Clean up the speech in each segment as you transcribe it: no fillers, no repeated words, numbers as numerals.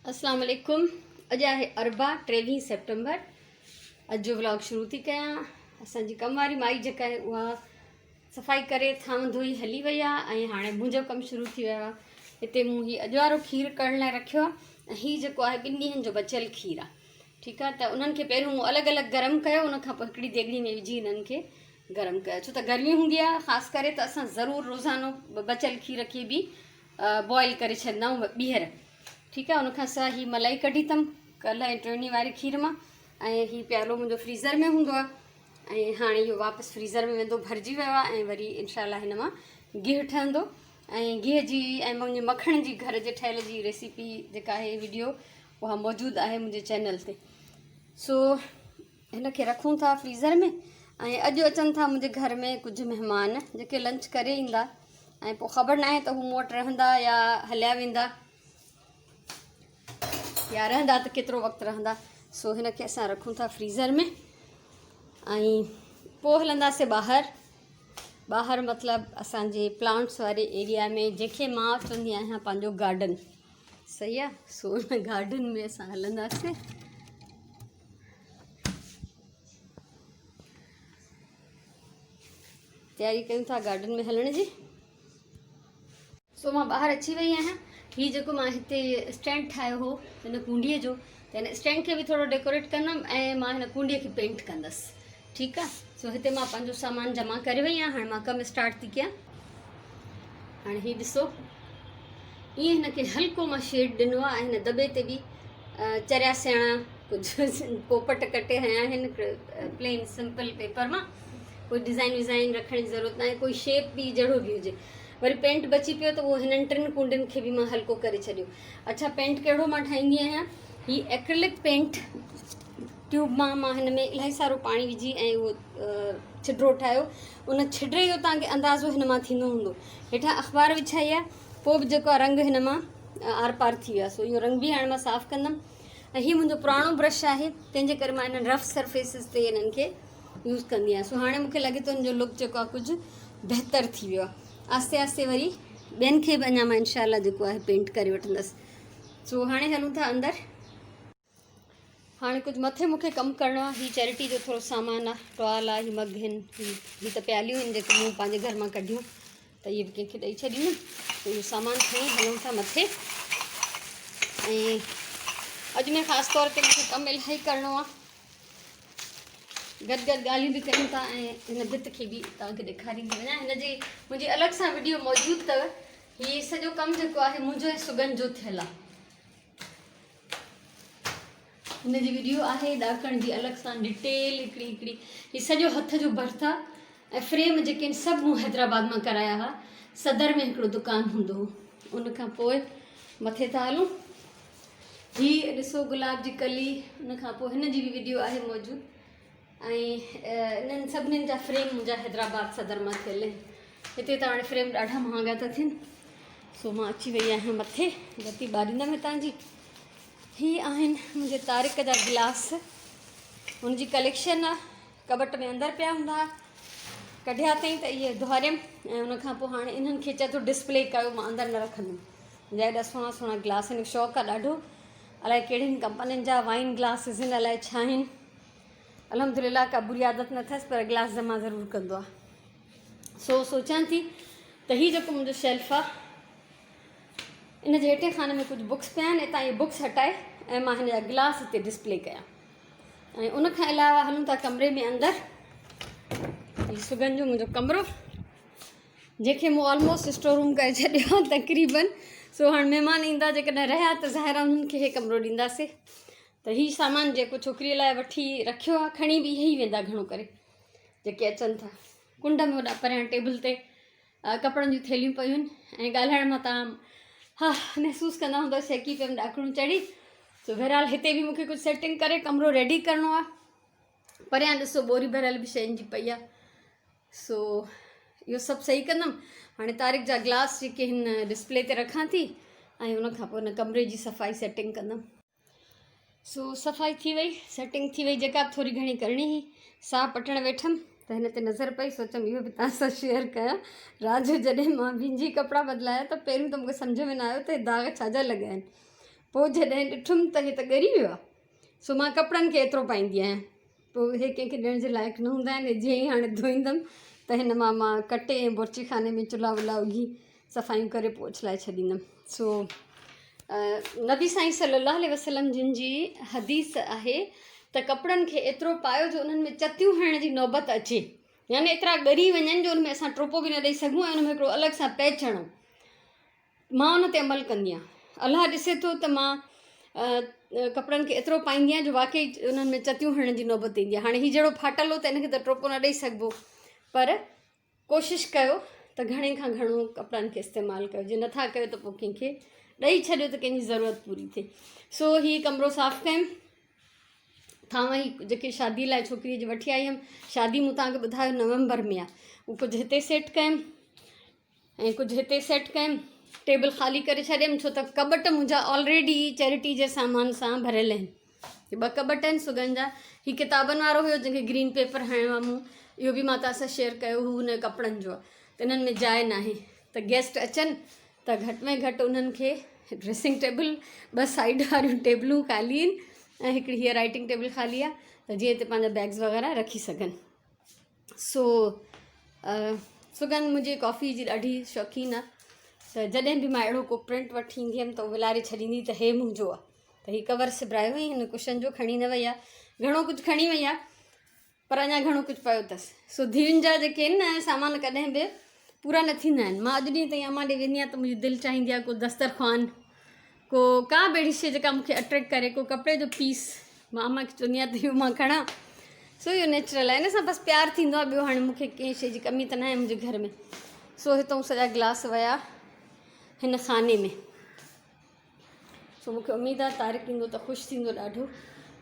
अस्सलाम वालेकुम। अॼु आहे अरबा 23 सेप्टेम्बर। अॼु जो व्लॉग शुरू थी कयां। असांजी कम वारी माई जेका आहे उहा सफ़ाई करे थांव धोई हली वई आहे ऐं हाणे मुंहिंजो कमु शुरू थी वियो आहे। हिते मूं हीउ अॼु वारो खीरु करण लाइ रखियो आहे ऐं हीउ जेको आहे 2 ॾींहंनि जो बचियल खीरु आहे। ठीकु आहे, त उन्हनि खे पहिरियों मूं अलॻि अलॻि गरम कयो, उनखां पोइ हिकिड़ी देॻड़ी में विझी हिननि खे गरम कयो, छो त गर्मी हूंदी आहे ख़ासि करे, त असां ज़रूरु रोज़ानो बचियल खीर खे बि बॉइल करे छॾींदा आहियूं ॿीहर। ठीकु आहे, उनखां सवाइ हीअ मलाई कढी अथमि कल्ह ऐं 3 ॾींहं वारे खीर मां, ऐं हीउ प्यालो मुंहिंजो फ्रीज़र में हूंदो आहे ऐं हाणे इहो वापसि फ्रीज़र में वेंदो, भरिजी वियो आहे ऐं वरी इनशाला हिन मां गिहु ठहंदो। ऐं गिह जी ऐं मुंहिंजे मखण जी घर जे ठहियल जी रेसिपी जेका आहे वीडियो उहा मौजूदु आहे मुंहिंजे चैनल ते। सो हिन खे रखूं था फ्रीज़र में ऐं अॼु अचनि था मुंहिंजे घर में कुझु महिमान जेके लंच करे ईंदा ऐं पोइ ख़बर न आहे त हू मूं वटि रहंदा या हलिया वेंदा या रहंदा त केतिरो वक़्तु रहंदा। सो हिन खे असां रखूं था फ्रीज़र में ऐं पोइ हलंदासीं ॿाहिरि मतिलबु असांजे प्लांट्स वारे एरिया में, जंहिंखे मां चवंदी आहियां पंहिंजो गार्डन। सही आहे, सो हुन गार्डन में असां हलंदासीं। तयारी कयूं था गार्डन में हलण जी। सो मां ॿाहिरि अची वई आहियां। हीउ जेको मां हिते स्टैंड ठाहियो हो हिन कूंडीअ जो, त हिन स्टैंड खे बि थोरो डेकोरेट कंदमि ऐं मां हिन कूंडीअ खे पेंट कंदसि। ठीकु आहे, सो हिते मां पंहिंजो सामान जमा करे वई आहियां। हाणे मां कमु स्टार्ट थी कयां। हाणे हीउ ॾिसो, ईअं हिन खे हल्को मां शेड ॾिनो आहे ऐं हिन दॿे ते बि चरिया सेणा कुझु पोपट कटे हया आहिनि प्लेन सिंपल पेपर मां। कोई डिज़ाइन विज़ाइन रखण जी ज़रूरत न आहे, कोई शेप बि जहिड़ो बि हुजे। वरी पेंट बची पियो त उहो हिननि 3 कुंडियुनि खे बि मां हल्को करे छॾियो। अच्छा, पेंट कहिड़ो मां ठाहींदी आहियां, हीउ एक्रिलिक पेंट ट्यूब मां हिन में इलाही सारो पाणी विझी ऐं उहो छिडरो ठाहियो। उन छिडरे जो तव्हांखे अंदाज़ो हिन मां थींदो हूंदो। हेठां अख़बार विछाई आहे, पोइ बि जेको आहे रंग हिन मां आर पार थी वियो आहे। सो इहो रंग बि हाणे मां साफ़ु कंदमि। ऐं हीउ मुंहिंजो पुराणो ब्रश आहे, तंहिंजे करे मां हिननि रफ सरफेसिस ते हिननि खे यूज़ कंदी आहियां। सो हाणे मूंखे लॻे थो हिन जो लुक जेको आहे कुझु बहितरु थी वियो आहे। आस्ते आस्ते वरी ॿियनि खे बि अञा मां इनशाला जेको आहे पेंट करे वठंदसि। सो हाणे हलूं था अंदरि। हाणे कुझु मथे मूंखे कमु करिणो आहे। हीउ चैरिटी जो थोरो सामान आहे, टॉल आहे, हीउ मग आहिनि, हीउ त प्यालियूं आहिनि जेके मूं पंहिंजे घर मां कढियूं, त इहे बि कंहिंखे ॾेई छॾींदमि। त इहो सामान खणी हलूं था मथे। ऐं अॼु में ख़ासि तौर ते मूंखे कमु इलाही करिणो आहे, गॾु ॻाल्हियूं बि कयूं था ऐं हिन भित खे बि तव्हांखे ॾेखारींदी वञा। हिनजी मुंहिंजी अलॻि सां वीडियो मौजूदु अथव। हीउ सॼो कमु जेको आहे मुंहिंजो ऐं सुगन जो थियलु आहे। हिनजी वीडियो आहे ॾाकण जी अलॻि सां डिटेल हिकिड़ी। हीउ सॼो हथ जो भर्थ आहे ऐं फ्रेम जेके आहिनि सभु मूं हैदराबाद मां कराया हुआ। सदर में हिकिड़ो दुकानु हूंदो हो। उनखां पोइ मथे था हलूं। हीउ ॾिसो गुलाब जी कली, उनखां पोइ हिनजी बि वीडियो आहे मौजूदु ऐं इन्हनि सभिनीनि जा फ्रेम मुंहिंजा हैदराबाद सदर मां थियल आहिनि। हिते त हाणे फ्रेम ॾाढा महांगा था थियनि। सो मां अची वई आहियां मथे, बत्ती ॿारींदमि हितां जी। हीअ आहिनि मुंहिंजे तारिक जा गिलास, हुनजी कलेक्शन आहे, कबट में अंदरि पिया हूंदा हुआ, कढिया अथई त इहे धोरियमि ऐं उनखां पोइ हाणे इन्हनि खे चए थो डिस्प्ले कयो, मां अंदरि न रखंदमि। मुंहिंजा एॾा सुहिणा सुहिणा गिलास आहिनि, शौक़ु आहे ॾाढो। अलाए कहिड़ियुनि कंपनियुनि जा वाइन ग्लासिस आहिनि, अलाए छा आहिनि। अल्हम्दुलिल्लाह का बुरी आदत न अथसि, पर गिलास जमा ज़रूरु कंदो आहे। सो सोचां थी त हीउ जेको मुंहिंजो शेल्फ आहे, इन जे हेठे खाने में कुझु बुक्स पिया आहिनि, हितां इहे बुक्स हटाए ऐं मां हिन जा गिलास हिते डिस्प्ले कयां। ऐं उनखां अलावा हलूं था कमरे में अंदरि। हीउ सुगन जो मुंहिंजो कमिरो, जंहिंखे मूं ऑलमोस्ट स्टोर रूम करे छॾियो आहे तक़रीबन। सो हाणे महिमान ईंदा जेकॾहिं रहिया त ज़ाहिर आहे उन्हनि खे इहे कमिरो ॾींदासीं। त हीउ सामान जेको छोकिरीअ लाइ वठी रखियो आहे, खणी बि इहे ई वेंदा घणो करे जेके अचनि था। कुंड में होॾां परियां टेबल ते कपिड़नि जूं थैलियूं पियूं आहिनि ऐं ॻाल्हाइण मां तव्हां महसूसु कंदा हूंदव सेकी पियमि ॾाकणूं चढ़ी। सो बहरहाल हिते बि मूंखे कुझु सेटिंग करे कमिरो रेडी करिणो आहे। परियां ॾिसो ॿोरी भरियल बि शयुनि जी पई आहे। सो इहो सभु सही कंदमि। हाणे तारिक जा गिलास जेके हिन डिस्प्ले ते रखां थी ऐं उनखां पोइ हिन कमरे जी सफ़ाई सेटिंग कंदमि। सो सफ़ाई थी वई, सेटिंग थी वई, जेका बि थोरी घणी करणी हुई। साहु पटण वेठमि त हिन ते नज़र पई, सोचमि इहो बि तव्हां सां शेयर कयां। राति जो जॾहिं मां भिंजी कपिड़ा बदिलाया त पहिरियों त मूंखे सम्झ में न आयो त दाग़ छाजा लॻा आहिनि। पोइ जॾहिं ॾिठुमि त हे त ॻरी वियो आहे। सो मां कपिड़नि खे एतिरो पाईंदी आहियां, पोइ हे कंहिंखे ॾियण जे लाइक़ु न हूंदा आहिनि। जीअं ई हाणे धोईंदमि त हिन मां कटे ऐं बुर्ची खाने में चुल्हा वुल्हा उघी सफ़ाइयूं करे पोइ उछलाए छॾींदमि। सो नबी साईं सल्लल्लाहु अलैहि वसल्लम जिन जी हदीस आहे त कपिड़नि खे एतिरो पायो जो उन्हनि में चतियूं हणण जी नौबत अचे, यानी एतिरा ॻरी वञनि जो उनमें असां टोपो बि न ॾेई सघूं ऐं उनमें हिकिड़ो अलॻि सां पैच हणूं। मां उन ते अमल कंदी आहियां। अलाह ॾिसे थो त मां कपिड़नि खे एतिरो पाईंदी आहियां जो वाक़ई उन्हनि में चतियूं हणण जी नौबत ईंदी आहे। हाणे हीउ जहिड़ो फाटल हो त हिनखे त टोपो न ॾेई सघिबो, पर कोशिशि कयो त घणे खां घणो कपिड़नि खे इस्तेमालु कयो। जे नथा कयो त पोइ कंहिंखे ॾेई छॾियो त कंहिंजी ज़रूरत पूरी थिए। सो हीउ कमिरो साफ़ु कयुमि, थांव ई जेके शादी लाइ छोकिरीअ जी वठी आई हुयमि, शादी मूं तव्हांखे ॿुधायो नवंबर में आहे, उहो कुझु हिते सेट कयुमि ऐं कुझु हिते सेट कयुमि। टेबल ख़ाली करे छॾियमि छो त कॿट मुंहिंजा ऑलरेडी चैरिटी जे सामान सां भरियल आहिनि। ॿ कॿट आहिनि सुगन जा। हीउ किताबनि वारो हुयो जंहिंखे ग्रीन पेपर हणियो आहे मूं, इहो बि मां तव्हां सां शेयर कयो हू हुन कपिड़नि जो आहे। त इन्हनि में जाइ न आहे, त गेस्ट अचनि त घटि में घटि उन्हनि खे ड्रेसिंग टेबल, 2 साइड वारियूं टेबलूं ख़ाली आहिनि ऐं हिकिड़ी हीअ राइटिंग टेबल ख़ाली आहे त जीअं हिते पंहिंजा बैग्स वग़ैरह रखी सघनि। सो सुगन मुंहिंजी कॉफ़ी जी ॾाढी शौक़ीनु आहे, त जॾहिं बि मां अहिड़ो को प्रिंट वठी ईंदी हुयमि त उहो विलारे छॾींदी त हे मुंहिंजो आहे। त हीउ कवर सिबरायो हुई, हिन कुशन जो खणी न वई आहे, घणो कुझु खणी वई आहे पर अञा घणो कुझु पियो अथसि। सो धीउनि जा जेके आहिनि न सामान कॾहिं बि पूरा न थींदा आहिनि। मां अॼु ॾींहं ताईं अम्मा ॾे वेंदी आहियां त मुंहिंजी दिलि चाहींदी आहे को दस्तरख़्वान, को का बि अहिड़ी शइ जेका मूंखे अट्रैक्ट करे, को कपिड़े जो पीस, मां अम्मा खे चवंदी आहियां त इहो मां खणां। सो इहो नेचुरल आहे, इन सां बसि प्यारु थींदो आहे। ॿियो हाणे मूंखे कंहिं शइ जी कमी त न आहे मुंहिंजे घर में। सो हितां सॼा गिलास विया हिन खाने में। सो मूंखे उमेदु आहे तारिक ईंदो त ख़ुशि थींदो ॾाढो।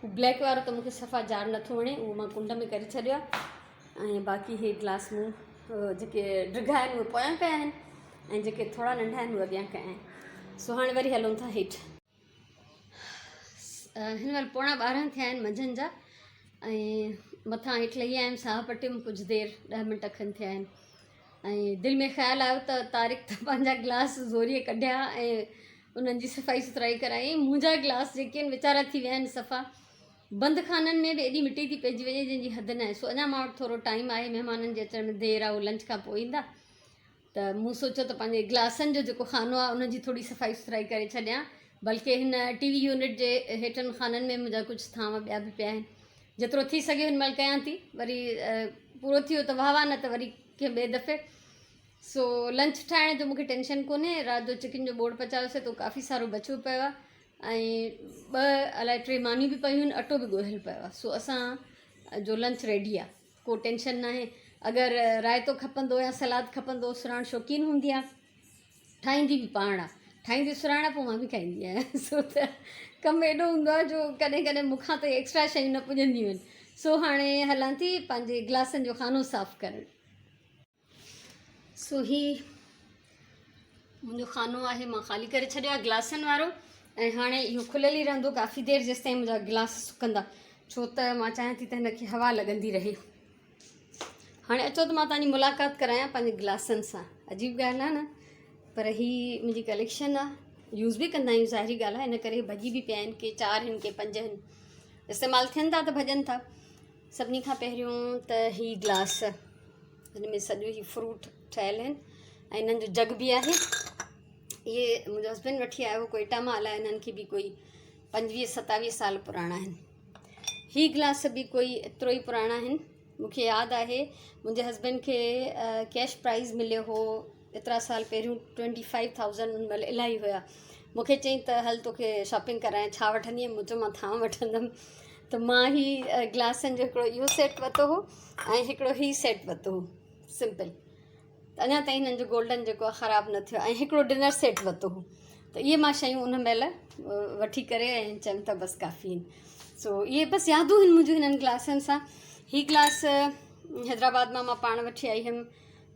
हू ब्लैक वारो त मूंखे सफ़ा जार नथो वणे, उहो मां कुंड में करे छॾियो आहे। ऐं बाक़ी इहे गिलास मूं जेके ड्रिघा आहिनि उहे पोयां कया आहिनि ऐं जेके थोरा नंढा आहिनि उहे अॻियां कया आहिनि। सो हाणे वरी हलूं था हेठि। हिन महिल 11:15 थिया आहिनि मंझंदि जा ऐं मथां हेठि लही आयमि, साहु पटियुमि कुझु देरि, 10 मिंट खनि थिया आहिनि। ऐं दिलि में ख़्यालु आयो त तारिक त पंहिंजा गिलास ज़ोरीअ कढिया ऐं उन्हनि जी सफ़ाई सुथराई कराई। मुंहिंजा गिलास जेके आहिनि वीचारा थी विया आहिनि सफ़ा। बंदि खाननि में बि एॾी मिटी थी पइजी वञे जंहिंजी हद न आहे। सो अञा मां वटि थोरो टाइम आहे, महिमाननि जे अचण में देरि आहे, उहो लंच खां पोइ ईंदा त मूं सोचियो त पंहिंजे गिलासनि जो जेको खानो आहे उनजी थोरी सफ़ाई सुथराई करे छॾियां। बल्कि हिन टीवी यूनिट जे हेठनि खाननि में मुंहिंजा कुझु थांव ॿिया बि पिया आहिनि, जेतिरो थी सघे हिन महिल कयां थी। वरी पूरो थी वियो त वाह वाह, न त वरी कंहिं ॿिए दफ़े। सो लंच ठाहिण जो मूंखे टेंशन कोन्हे। राति जो चिकन जो बोड़ पचायोसीं त काफ़ी सारो बचियो पियो आहे ऐं 2 अलाए 3 मानियूं बि पयूं आहिनि, अटो बि ॻोहियल पियो आहे। सो असां जो लंच रेडी आहे, को टेंशन न आहे। अगरि रायतो खपंदो या सलाद खपंदो, सुराण शौक़ीनु हूंदी आहे, ठाहींदी बि पाण आहे, ठाहींदी सुराण पोइ मां बि खाईंदी आहियां। सो त कमु एॾो हूंदो आहे जो कॾहिं कॾहिं मूंखां त एक्स्ट्रा शयूं न पुॼंदियूं आहिनि। सो हाणे हलां थी पंहिंजे गिलासनि जो खानो साफ़ु करणु। सो हीउ मुंहिंजो खानो आहे, मां ख़ाली करे छॾियो आहे गिलासनि वारो ऐं हाणे इहो खुलियल ई रहंदो काफ़ी देरि जेसि ताईं मुंहिंजा गिलास सुकंदा, छो त मां चाहियां थी त हिनखे हवा लॻंदी रहे। हाणे अचो त मां तव्हांजी मुलाक़ात करायां पंहिंजे गिलासनि सां। अजीब ॻाल्हि आहे न, पर हीअ मुंहिंजी कलेक्शन आहे, यूज़ बि कंदा आहियूं, ज़ाहिरी ॻाल्हि आहे। इन करे भॼी बि पिया आहिनि, के 4 आहिनि के 5 आहिनि, इस्तेमालु थियनि था त भॼनि था। सभिनी खां पहिरियों त हीअ गिलास, हिन में सॼो ई फ्रूट ठहियल आहिनि ऐं इन्हनि जो जग बि आहे। इहे मुंहिंजो हस्बैंड वठी आयो हुओ कोयटा मां, अलाए इन्हनि खे बि कोई 25-27 साल पुराणा आहिनि। हीअ गिलास बि कोई एतिरो ई पुराणा आहिनि। मूंखे यादि आहे मुंहिंजे हस्बैंड खे कैश प्राइज़ मिलियो हो एतिरा साल पहिरियों, 25,000 उन महिल इलाही हुया। मूंखे चई त हल तोखे शॉपिंग कराए, छा वठंदी आहीं? मूं चयो मां थांव वठंदमि। त मां हीअ गिलासनि जो हिकिड़ो इहो सेट वरितो हो ऐं हिकिड़ो हीअ सेट वरितो हो सिंपल, त अञा ताईं हिननि जो गोल्डन जेको आहे ख़राबु न थियो, ऐं हिकिड़ो डिनर सेट वरितो हो। त इहे मां शयूं उन महिल वठी करे ऐं चयमि त बसि काफ़ी आहिनि। सो इहे बसि यादूं आहिनि मुंहिंजियूं हिननि गिलासनि सां। हीअ गिलास हैदराबाद मां पाण वठी आई हुयमि,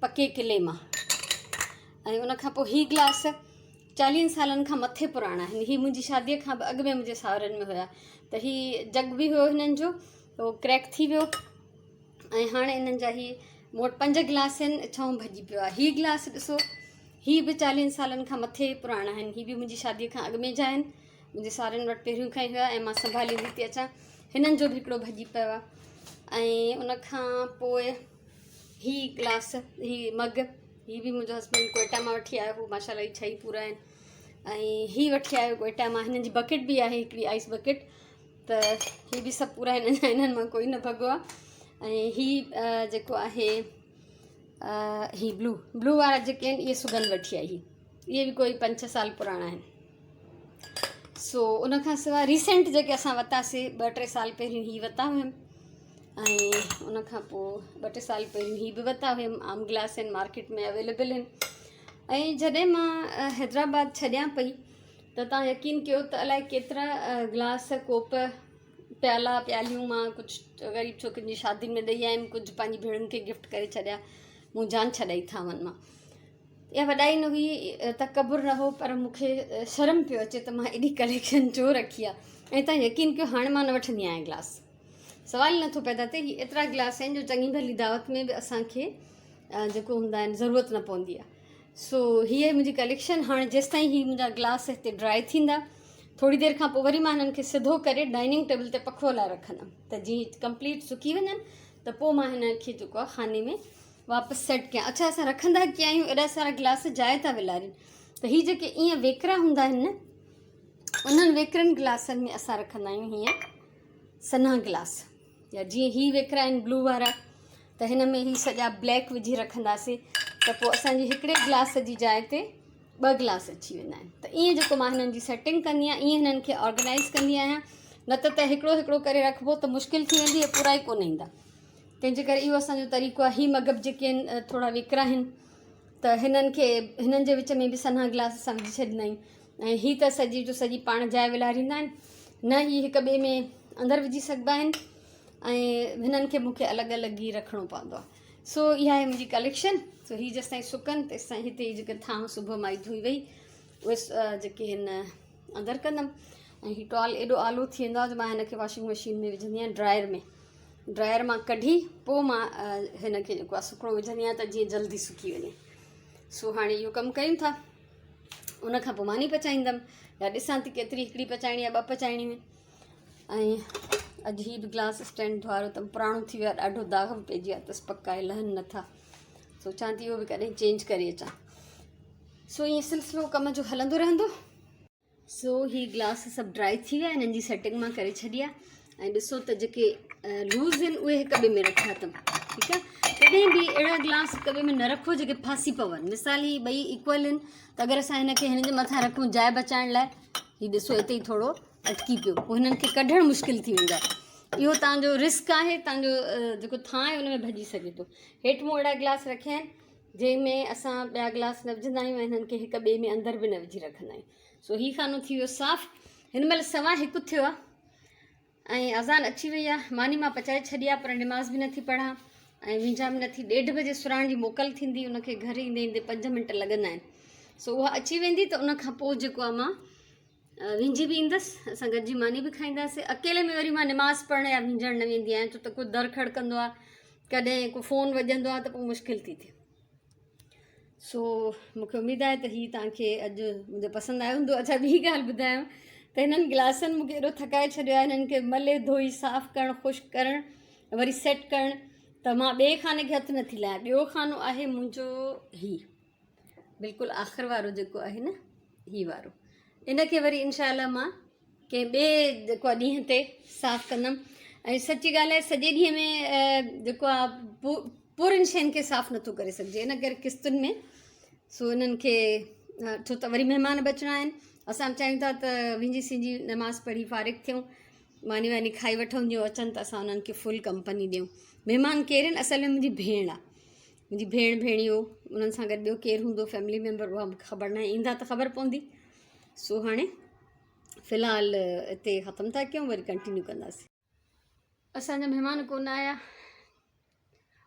पके किले मां। ऐं उनखां पोइ हीअ गिलास 40 सालनि खां मथे पुराणा आहिनि। हीअ मुंहिंजी शादीअ खां बि अॻु में मुंहिंजे सावरनि में हुया। त हीअ जग बि हुयो हिननि जो, उहो क्रैक थी वियो ऐं हाणे इन्हनि जा मूं वटि 5 गिलास आहिनि, छहों भॼी पियो आहे। हीअ गिलास ॾिसो, हीअ बि 40 सालनि खां मथे पुराणा आहिनि। हीअ बि मुंहिंजी शादीअ खां अॻु में जा आहिनि मुंहिंजे सावरनि वटि पहिरियों खां ई हुआ ऐं मां संभालींदी थी अचां। हिननि जो बि हिकिड़ो भॼी पियो आहे। ऐं उनखां पोइ ही ग्लास, ही मग, ही बि मुंहिंजो हस्बैंड कोयटा मां वठी आयो हो, माशाल्लाह ही 6 पूरा आहिनि। ऐं ही वठी आयो कोयटा मां, हिननि जी बकेट बि आहे हिकिड़ी आइस बकेट, त ही बि सभु पूरा आहिनि, हिननि मां कोई न भॻो आहे। ऐं ही जेको आहे ही ब्लू वारा जेके आहिनि इहे सुगंध वठी आई, इहे बि कोई 5-6 साल पुराणा आहिनि। सो उनखां सवाइ रिसेंट जेके असां वरितासीं 2-3 साल पहिरियों ही वरिता हुयमि, ऐं उनखां पोइ 2-3 साल पहिरियों ही बि वरिता हुयमि। आम ग्लास आहिनि, मार्केट में अवेलेबल आहिनि। ऐं जॾहिं मां हैदराबाद छॾियां पई त तव्हां यकीन कयो त अलाए केतिरा ग्लास, कोप, प्याला, प्यालियूं मां कुझु ग़रीब छोकिरियुनि जी शादी में ॾेई आयमि, कुझु पंहिंजी भेणुनि खे गिफ्ट करे छॾिया। मूं जान छॾाई थावनि मां। इहा वॾाई न हुई, तकबुर न हो, पर मूंखे शर्म पियो अचे त मां एॾी कलेक्शन छो रखी आहे। ऐं तव्हां यकीन कयो हाणे मां न वठंदी आहियां ग्लास, सवाल ई नथो पैदा थिए। हीअ एतिरा ग्लास आहिनि जो चङी भली दावत में बि असांखे जेको हूंदा आहिनि ज़रूरत न पवंदी आहे। सो हीअ मुंहिंजी कलेक्शन। हाणे जेसिताईं ही मुंहिंजा ग्लास हिते ड्राई थींदा, थोरी देरि खां पोइ वरी मां हिननि खे सिधो करे डाइनिंग टेबल ते पखो लाइ रखंदमि, त जीअं कंप्लीट सुकी वञनि त पोइ मां हिन खे जेको आहे खाने में वापसि सेट कयां। अच्छा, असां रखंदा कीअं आहियूं, एॾा सारा ग्लास जाइ था विलारिनि, त हीअ जेके ईअं वेकरा हूंदा आहिनि न, उन्हनि वेकरनि ग्लासनि में असां रखंदा आहियूं हीअं सन्हा ग्लास। या जीअं ही वेकरा आहिनि ब्लू वारा, त हिन में ही सॼा ब्लैक विझी रखंदासीं, त पोइ असांजी हिकिड़े ग्लास जी जाइ ते 2 ग्लास अची वेंदा आहिनि। त ईअं जेको मां हिननि जी सेटिंग कंदी आहियां, ईअं हिननि खे ऑर्गेनाइज़ कंदी आहियां। न त हिकिड़ो हिकिड़ो करे रखिबो त मुश्किल थी वेंदी, पूरा ई कोन ईंदा। तंहिंजे करे इहो असांजो तरीक़ो आहे। ही मग जेके आहिनि थोरा वेकरा आहिनि, त हिननि जे विच में बि सन्हा ग्लास असां विझी छॾींदा आहियूं। ऐं ही त सॼी जो सॼी पाण जाइ विलारींदा आहिनि, न ही हिक ॿिए में अंदरि विझी सघिबा आहिनि, ऐं हिननि खे मूंखे अलॻि अलॻि ई रखिणो पवंदो आहे। सो इहा आहे मुंहिंजी कलेक्शन। सो ही जेसिताईं सुकनि तेसिताईं हिते ई जेके थांव सुबुह मां ई धोई वई, उहे जेके हिन अंदरि कंदमि। ऐं ही टॉल एॾो आलो थी वेंदो आहे जो मां हिनखे वॉशिंग मशीन में विझंदी आहियां, ड्रायर मां कढी पोइ मां हिन खे जेको आहे सुकणो विझंदी आहियां, त जीअं जल्दी सुकी वञे। सो हाणे इहो कमु कयूं था, उनखां पोइ मानी पचाईंदमि, या ॾिसां थी केतिरी, हिकिड़ी पचाइणी आहे 2 पचाइणियूं आहिनि। ऐं अॼु ही बि ग्लास स्टैंड धोआरियो त पुराणो थी वियो आहे, ॾाढो दाग बि पइजी विया अथसि, पका आहे, लहनि नथा। सोचां थी इहो बि कॾहिं चेंज करे अचां। सो ईअं सिलसिलो कम जो हलंदो रहंदो। सो ही ग्लास सभु ड्राई थी विया, हिननि जी सेटिंग मां करे छॾी आहे। ऐं ॾिसो त जेके लूज़ आहिनि उहे हिक ॿिए में रखिया अथमि, ठीकु आहे। कॾहिं बि अहिड़ा ग्लास हिक ॿिए में न रखो जेके फासी पवनि। मिसाल ही ॿई इक्वल आहिनि, त अगरि असां हिन खे हिन जे मथां रखूं जाइ बचाइण लाइ, हीउ ॾिसो हिते ई थोरो अटकी पियो, पोइ हिननि खे कढणु मुश्किल थी वेंदो आहे। इहो तव्हांजो रिस्क आहे, तव्हांजो जेको थां आहे उन में भॼी सघे थो। हेठि मूं अहिड़ा ग्लास रखिया आहिनि जंहिंमें असां ॿिया ग्लास न विझंदा आहियूं, ऐं हिननि खे हिक ॿिए में अंदरि बि न विझी रखंदा आहियूं। सो ही खानो थी वियो साफ़ु। हिन महिल 1:15 थियो आहे ऐं अज़ान अची वई आहे। मानी मां पचाए छॾी आहे, पर निमाज़ बि नथी पढ़ां ऐं विझां बि नथी। 1:30 बजे सुराण जी मोकल थींदी, उनखे घर ईंदे ईंदे 5 मिंट लॻंदा आहिनि। सो उहा अची वेंदी त उनखां पोइ जेको आहे मां विझी बि ईंदसि, असां गॾिजी मानी बि खाईंदासीं। अकेले में वरी मां निमाज़ पढ़णु या विझणु न वेंदी आहियां, छो त को दर खड़कंदो आहे, कॾहिं को फ़ोन वॼंदो आहे, त पोइ मुश्किल थी थिए। सो मूंखे उमेदु आहे त हीअ तव्हांखे अॼु मुंहिंजो पसंदि आयो हूंदो। अच्छा, ॿी ॻाल्हि ॿुधायांव त हिननि गिलासनि मूंखे एॾो थकाए छॾियो आहे, हिननि खे मले धोई साफ़ु करणु, ख़ुशि करणु, वरी सेट करणु, त मां ॿिए खाने खे हथु नथी लाहियां। ॿियो खानो आहे मुंहिंजो ही बिल्कुलु आख़िर वारो जेको आहे न, ही वारो। इनखे वरी इनशाला मां कंहिं ॿिए जेको आहे ॾींहं ते साफ़ु कंदमि। ऐं सची ॻाल्हि आहे, सॼे ॾींहं में जेको आहे पूरनि शयुनि खे साफ़ु नथो करे सघिजे, इन करे क़िस्तुनि में। सो हिननि खे छो त वरी महिमान बि अचिणा आहिनि, असां चाहियूं था त विझी सिंजी नमाज़ पढ़ी फ़ारिग़ थियूं, मानी वानी खाई वठूं, जो अचनि त असां उन्हनि खे फुल कंपनी ॾियूं। महिमान केरु आहिनि? असल में मुंहिंजी भेण आहे, मुंहिंजी भेण भेणियो, उन्हनि सां गॾु ॿियो केरु हूंदो फैमिली मेंबर, उहा मूंखे ख़बर न आहे, ईंदा त ख़बर पवंदी। सो हाणे फ़िलहालु हिते ख़तमु था कयूं, वरी कंटिन्यू कंदासीं। असांजा महिमान कोन आया,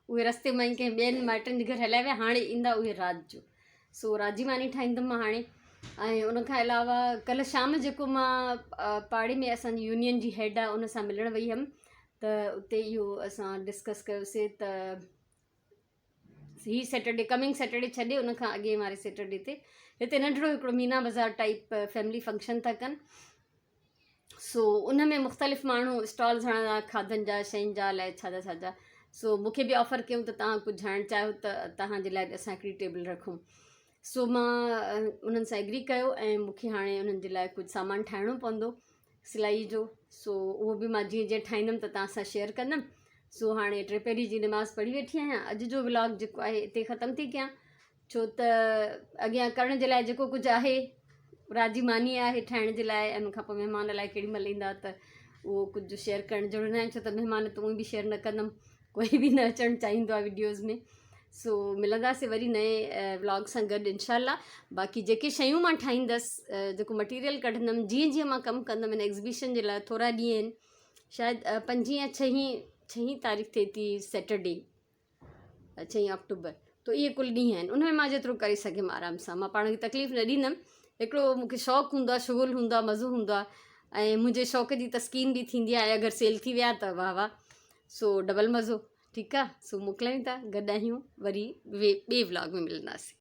उहे रस्ते मां ई कंहिं ॿियनि माइटनि जे घर हलिया विया, हाणे ईंदा उहे राति जो। सो राजी मानी ठाहींदमि मां हाणे। ऐं उनखां अलावा कल्ह शाम जेको मां पाड़े में असांजी यूनियन जी हेड आहे उन सां मिलणु वई हुअमि, त उते इहो असां डिस्कस कयोसीं त ही सैटरडे, कमिंग सैटरडे छॾे उनखां अॻे वारे सैटरडे ते हिते नंढिड़ो हिकिड़ो मीना बाज़ार टाइप फैमिली फंक्शन था कनि, सो उन में मुख़्तलिफ़ माण्हू स्टॉल्स हणंदा खाधनि जा शयुनि जा अलाए छा जा। सो मूंखे बि ऑफ़र कयूं त तव्हां कुझु हणणु चाहियो त तव्हांजे लाइ असां हिकिड़ी टेबल रखूं। सो मां उन्हनि सां एग्री कयो ऐं मूंखे हाणे उन्हनि जे लाइ कुझु सामान ठाहिणो पवंदो सिलाई जो। सो उहो बि मां जीअं जीअं ठाहींदमि त तव्हां सां शेयर कंदमि। सो हाणे टे पहिरीं जी नमाज़ पढ़ी वेठी आहियां। अॼु जो व्लॉग जेको आहे हिते ख़तमु थी कयां, छो त अॻियां करण जे लाइ जेको कुझु आहे राजी मानी आहे ठाहिण जे लाइ, ऐं मूंखां पोइ महिमान अलाए केॾी महिल ईंदा त उहो कुझु शेयर करणु ज़रूरी न आहे, छो त महिमान त उहे बि शेयर न कंदमि, कोई बि न अचणु चाहींदो आहे वीडियोज़ में। सो मिलंदासीं वरी नए व्लॉग सां गॾु इंशाल्लाह। बाक़ी जेके शयूं मां ठाहींदसि, जेको मटीरियल कढंदमि, जीअं जीअं मां कमु कंदमि हिन एग्ज़िबिशन जे लाइ, थोरा ॾींहं आहिनि, शायदि 5 या 6 तारीख़ थिए थी सैटरडे, 6 अक्टूबर। तो इहे कुल ॾींहं आहिनि, उन में मां जेतिरो करे सघियमि आराम सां, मां पाण खे तकलीफ़ न ॾींदमि। हिकिड़ो मूंखे शौक़ु हूंदो आहे, शुगुल हूंदो आहे, मज़ो हूंदो आहे, ऐं मुंहिंजे शौक़ जी तस्कीन बि थींदी आहे। अगरि सेल थी विया त वाह वाह, सो डबल मज़ो। ठीकु आहे, सो मोकिलियूं था, गॾु आहियूं, वरी ॿिए व्लॉग में मिलंदासीं।